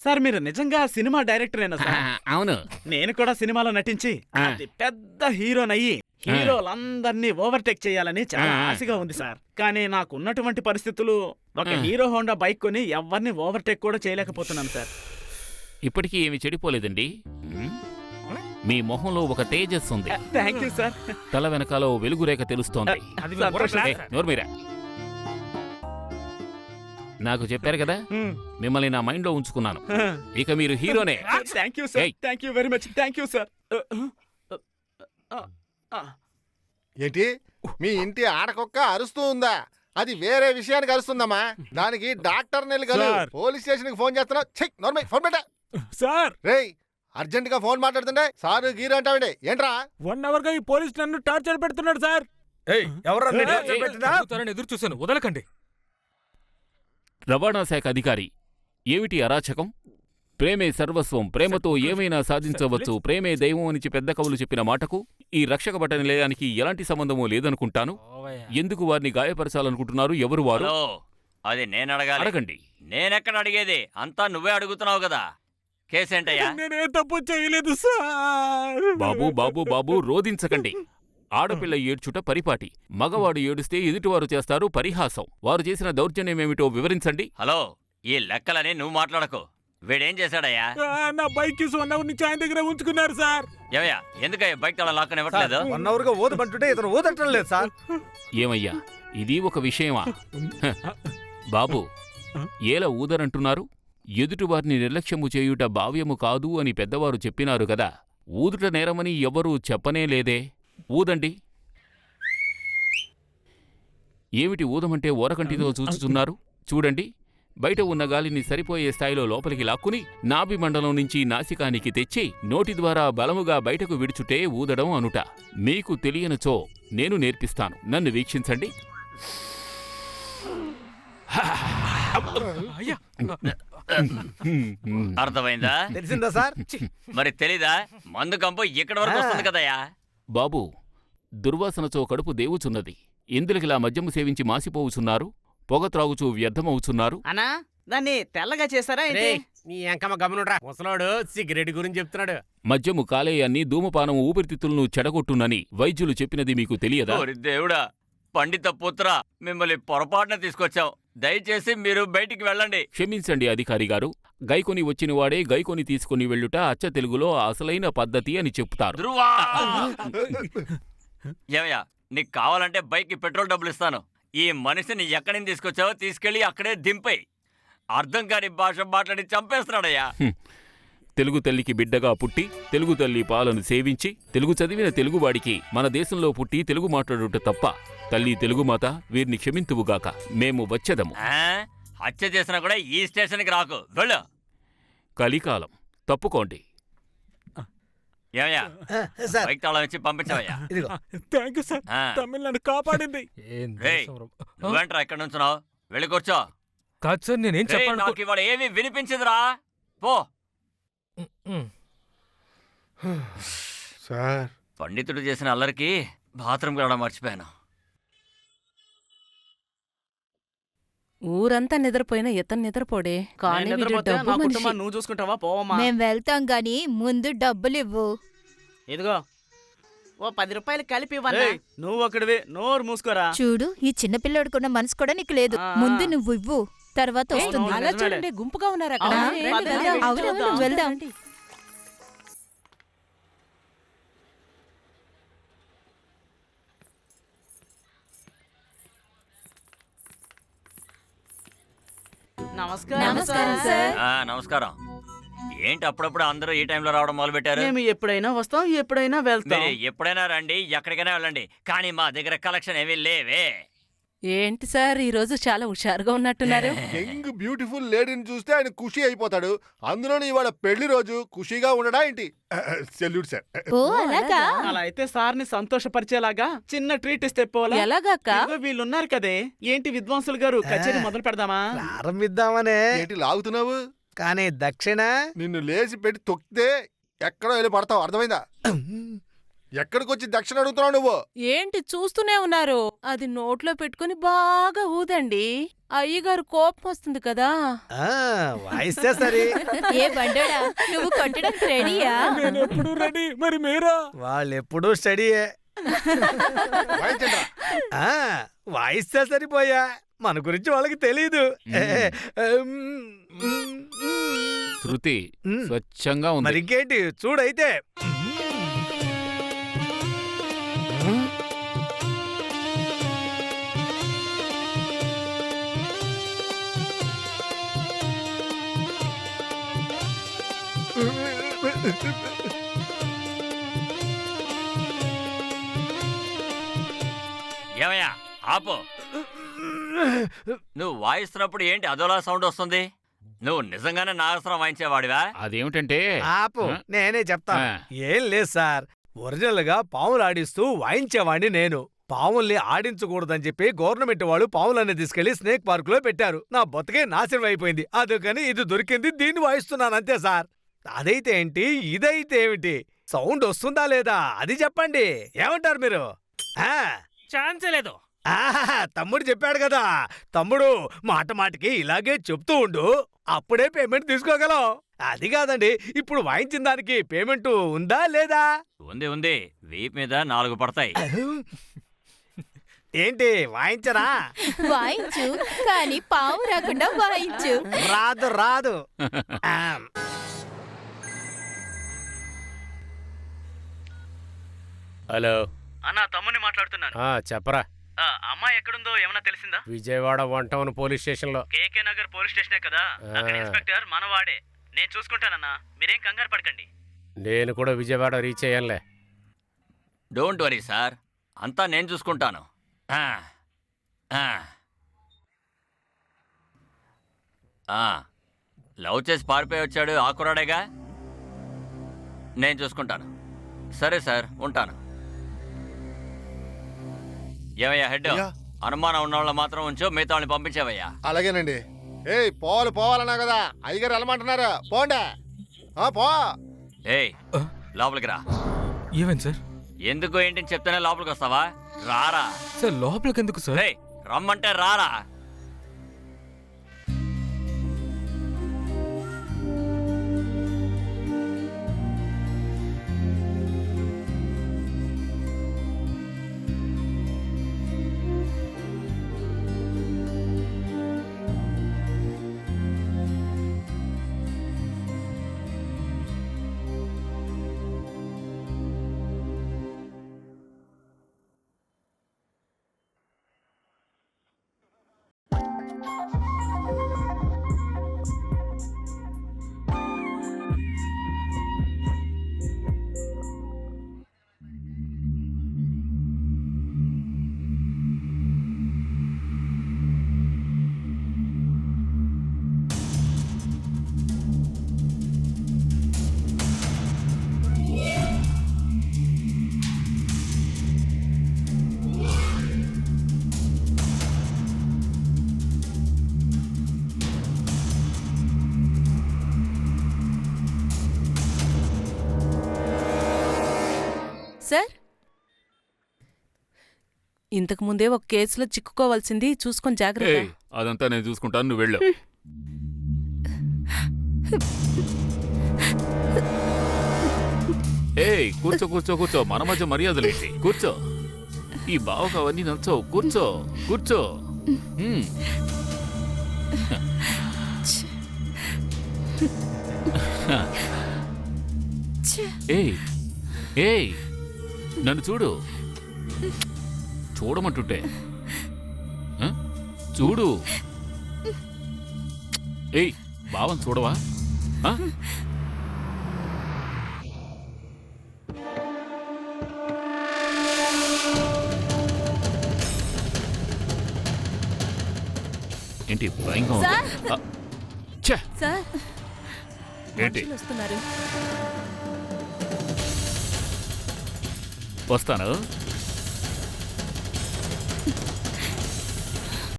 Sir మీరు నిజంగా cinema డైరెక్టరేనా sir? అవును. నేను కూడా సినిమాలో నటించి అది పెద్ద హీరోనయ్యి హీరోలందరినీ ఓవర్టేక్ చేయాలని చాలా ఆశగా ఉంది సార్. కానీ నాకున్నటువంటి పరిస్థితులు ఒక హీరో హోండా బైక్ కొని ఎవరిని ఓవర్టేక్ కూడా చేయలేకపోతున్నాను సార్. ఇప్పటికీ ఏమి చెడిపోలేదండి. మీ మొహంలో ఒక తేజస్సు ఉంది. Thank you sir. తల వెనకాల వెలుగురేఖ తెలుస్తోంది. నోర్మీరా, నాకు చెప్పారు కదా, మిమ్మల్ని నా మైండ్ లో ఉంచుకున్నాను. ఇక మీరు హీరోనే. Thank you sir. Thank you very much. Thank you sir. ఏంటి మీ ఇంటి ఆడకొక్క అరుస్తూ ఉందా? అది వేరే విషయానికి అరుస్తుందమ్మా. దానికి డాక్టర్ నెలగలు పోలీస్ స్టేషన్ కి ఫోన్ చేస్తున్నావు. ఫోన్ పెట్టా సార్. రేయ్ అర్జెంట్ గా ఫోన్ మాట్లాడుతుండే సార్ గీరు అంటావండి. ఏంట్రా 1 అవర్ గా ఈ పోలీస్ నన్ను టార్చర్ పెడుతున్నాడు సార్. ఎదురు చూశాను, వదలకండి. రవాణా శాఖ అధికారి, ఏమిటి అరాచకం? ప్రేమే సర్వస్వం, ప్రేమతో ఏమైనా సాధించవచ్చు, ప్రేమే దైవం అని పెద్ద కవులు చెప్పిన మాటకు ఈ రక్షక భట నిలయానికి ఎలాంటి సంబంధమూ లేదనుకుంటాను. ఎందుకు వారిని గాయపరచాలనుకుంటున్నారు? ఎవరు వారు? అది నేను అడగాలి. అడగండి. నేనెక్కడ అడిగేది? అంతా నువ్వే అడుగుతున్నావు కదా. కేసేంటయ్యా? నేనే తప్పు చేయలేదు సార్. బాబు బాబు బాబు రోధించకండి. ఆడపిల్ల ఏడ్చుట పరిపాటి, మగవాడు ఏడుస్తే ఎదుటివారు చేస్తారు పరిహాసం. వారు చేసిన దౌర్జన్యమేమిటో వివరించండి. హలో, ఈ లెక్కలని నువ్వు మాట్లాడకు. వీడేం చేశాడయ్యా? నా బైక్ 1 అవర్ నుంచి ఆయన దగ్గర ఉంచుకున్నారు సార్. ఏమయ్యా, ఎందుకయ్యా బైక్ తాళం లాక్కుని ఇవ్వట్లేదు? 1 అవర్ గా ఊదమంటుంటే ఇతను ఊదటం లేదు సార్. ఏమయ్యా, ఇది ఒక విషయమా? బాబు, ఏల ఊదరంటున్నారు? ఎదుటివారిని నిర్లక్ష్యము చేయుట భావ్యము కాదు అని పెద్దవారు చెప్పినారు కదా. ఊదుట నేరమని ఎవరూ చెప్పనే లేదే. ఊదండి. ఏమిటి ఊదమంటే ఓరకంటితో చూచుతున్నారు? చూడండి, బయట ఉన్న గాలిని సరిపోయే స్థాయిలో లోపలికి లాక్కుని నాభి మండలం నుంచి నాసికానికి తెచ్చి నోటి ద్వారా బలముగా బయటకు విడుచుటే ఊదడం అనుట. మీకు తెలియనచో నేను నేర్పిస్తాను. నన్ను వీక్షించండి. అర్థమైందా? తెలిసిందా సార్? మరి తెలీదా? మందు కంపు ఇక్కడ వరకు వస్తుంది కదయ్యా. బాబూ, దుర్వాసనచో కడుపు దేవుచున్నది. ఎందులకిలా మద్యము సేవించి మాసిపోవుచున్నారు? పొగ త్రాగుచూ వ్యర్థమవుచున్నారు. అన్నా, దాన్ని తెల్లగా చేశారా? నీ ఎంకమ్మ గమనుడ్రా, ముసలోడు సిగరెట్ గురించి చెప్తున్నాడు. మద్యము కాలేయాన్ని, ధూమపానం ఊపిరితిత్తులను చెడగొట్టునని వైద్యులు చెప్పినది మీకు తెలియదా? ఓరి దేవుడా, పండిత పుత్ర, మిమ్మల్ని పొరపాటున తీసుకొచ్చాం. దయచేసి మీరు బయటికి వెళ్ళండి. క్షమించండి అధికారి గారు. గైకొని వచ్చినవాడే గైకొని తీసుకుని వెళ్ళుట అచ్చ తెలుగులో అసలైన పద్ధతి అని చెప్తారు. ధ్రువా! ఏమయ్యా, నీకు కావాలంటే బైక్కి పెట్రోల్ డబ్బులు ఇస్తాను. ఈ మనిషిని ఎక్కడి నుంచి తీసుకొచ్చావో తీసుకెళ్లి అక్కడే దింపై. అర్థం కాని భాష మాట్లాడి చంపేస్తున్నాడయ్యా. తెలుగు తల్లికి బిడ్డగా పుట్టి తెలుగు తల్లి పాలను సేవించి తెలుగు చదివిన తెలుగువాడికి మన దేశంలో పుట్టి తెలుగు మాట్లాడుట తప్ప. తల్లి తెలుగుమాత, వీరిని క్షమింతువుగాక. మేము వచ్చేదము. హత్య చేసినా కూడా ఈ స్టేషన్కి రాకు, వెళ్ళు. కలికాలం, తప్పుకోండి. ఏమయ్యా, బైక్ తాళం ఇచ్చి పంపించవయ్యా. Thank you sir. తమిళనాడు కాపాడింది. నువ్వేంట్రా ఇక్కడ నుంచున్నావు? వెళ్ళి కూర్చో. కాదు సార్, నేనేం చెప్పాను? నాకు ఇవాళ ఏమీ వినిపించదురా, పో. సార్, పండితుడు చేసిన అల్లరికి బాత్రూమ్ రావడం మర్చిపోయాను. ఊరంతా నిద్రపోయినా ఇతను నిద్రపోడే. కానీ నువ్వు చూసుకుంటావా? పోవమ్మా. మేం వెళ్తాం గాని ముందు డబ్బులివ్వు. ఇదిగో ఓ 10 రూపాయలు కలిపి ఇవ్వన్నా. నువ్వు ఒకటివి, నోరు మూసుకోరా. చూడు, ఈ చిన్న పిల్లోడుకున్న మనసు కూడా నీకు లేదు. ముందు నువ్వు ఇవ్వు, తర్వాత వస్తుంది. అలా చూడండి, గుంపుగా ఉన్నారు అక్కడ. అవునవును, వెళ్దాం. నమస్కారం సార్. నమస్కారం. ఏంటి అప్పుడప్పుడు అందరూ ఈ టైంలో రావడం మొదలు పెట్టారు? మేము ఎప్పుడైనా వస్తాం, ఎప్పుడైనా వెళ్తాం. ఎప్పుడైనా రండి, ఎక్కడికైనా వెళ్ళండి, కానీ మా దగ్గర కలెక్షన్ ఏమీ లేవే. ఏంటి సార్, ఈ రోజు చాలా హుషారుగా ఉన్నట్టున్నారు. యంగ్ బ్యూటిఫుల్ లేడీని చూస్తే ఆయన ఖుషి అయిపోతాడు. అందులోని ఇవాళ పెళ్లి రోజు ఖుషిగా ఉండడా ఏంటి? Salute sir. ఓ అలాగా? అలా అయితే సార్ ని సంతోషపరిచేలాగా చిన్న ట్రీట్ ఇస్తే పోలా? ఎలాగక్క? వీళ్ళున్నారు కదే, ఏంటి విద్వాంసులు గారు, కచేరీ మొదలు పెడదామా? ప్రారంభిద్దామనే. ఏంటి లాగుతున్నావు? కానీ దక్షిణ నిన్ను లేచి పెట్టి తొక్కితే ఎక్కడో వెళ్ళి పడతావు, అర్థమైందా? ఎక్కడికొచ్చి దక్షిణ అడుగుతున్నావు నువ్వు? ఏంటి చూస్తూనే ఉన్నారు? అది నోట్లో పెట్టుకుని బాగా ఊదండి. అయ్యగారు కోపం వస్తుంది కదా. వాయిస్తే సరే. ఏ బండోడా, నువ్వు కొట్టడానికి రెడీయా? ఎప్పుడు రెడీ, మరి మీరా? వాళ్ళెప్పుడూ స్టడీయే. వాయించండ్రా. వాయిస్తే సరిపోయా, మన గురించి వాళ్ళకి తెలీదు. శృతి స్వచ్ఛంగా ఉంది. మరింకేంటి చూడైతే. ఏమయ్యా ఆపు. నువ్వు వాయిస్తున్నప్పుడు ఏంటి అదోలా సౌండ్ వస్తుంది? నువ్వు నిజంగానే నాగస్వరం వాయించేవాడివా? అదేమిటంటే ఆపు, ఆ? నేనే చెప్తాను. ఏం లేదు సార్, ఒరిజినల్ గా పాములు ఆడిస్తూ వాయించేవాడిని నేను. పాముల్ని ఆడించకూడదని చెప్పి గవర్నమెంట్ వాళ్ళు పాములన్నీ తీసుకెళ్లి స్నేక్ పార్క్ లో పెట్టారు. నా బతుకే నాశనం అయిపోయింది. అందుకని ఇది దొరికింది, దీన్ని వాయిస్తున్నాను అంతే సార్. అదైతే ఏంటి, ఇదైతే ఏమిటి? సౌండ్ వస్తుందా లేదా అది చెప్పండి. ఏమంటారు మీరు? ఛాన్సే లేదు. తమ్ముడు చెప్పాడు కదా, తమ్ముడు మాట మాటికి ఇలాగే చెప్తూ ఉండు, అప్పుడే పేమెంట్ తీసుకోగలం. అది కాదండి, ఇప్పుడు వాయించిన దానికి పేమెంట్ ఉందా లేదా? ఉంది ఉంది, వీప్ మీద 4 పడతాయి. ఏంటి వాయించరా? వాయించు, కానీ పాము రాకుండా వాయించు. రాదు రాదు. హలో అన్నా, తమ్ముని మాట్లాడుతున్నాను. చెప్పరా. అమ్మాయి ఎక్కడుందో ఏమన్నా తెలిసిందా? విజయవాడ 1 టౌన్ పోలీస్ స్టేషన్ లో. కేకే నగర్ పోలీస్ స్టేషనే కదా. అక్కడ ఇన్స్పెక్టర్ మనవాడే. నేను చూసుకుంటానన్నా, మీరేం కంగారు పడకండి. నేను కూడా విజయవాడ రీచ్ అయ్యానులే. డోంట్ వరీ సార్, అంతా నేను చూసుకుంటాను. లవ్ చేసి పారిపోయి వచ్చాడు ఆ కుర్రాడేగా. నేను చూసుకుంటాను. సరే సార్, ఉంటాను. ఏమయ్యా హెడ్, అయ్యా. అనుమానం ఉన్న వాళ్ళ మాత్రం ఉంచు, మిగతా వాళ్ళని పంపించావయ్యా. అలాగేనండి. ఏయ్ పోవాలన్నా కదా, అయ్యగారు వెళ్ళమంటున్నారు. పోండే. పో. ఏయ్ లోపలికి రా. ఏమైంది సార్? ఎందుకు ఏంటని చెప్తేనే లోపలికి వస్తావా? రారా. సార్ లోపలికి ఎందుకు సార్? ఏయ్ రమ్మంటే రారా. సార్, ఇంతకు ముందే ఒక కేసులో చిక్కుకోవాల్సింది, చూసుకొని జాగ్రత్త. ఏయ్, అదంతా నేను చూసుకుంటాను, నువ్వు వెళ్ళు. ఏయ్ కూర్చో కూర్చో కూర్చో, మన మధ్య మర్యాదలేంటి? కూర్చో. ఈ బావకు అవన్నీ నచ్చవు. కూర్చో కూర్చో. ఏయ్ ఏయ్ నన్ను చూడు. చూడమంటుంటే చూడు. ఏయ్ బావని చూడవా? ఏంటి భయంగా ఉంది? ఛే! సార్, ఏంటి మనుషులు వస్తున్నారు. వస్తాను.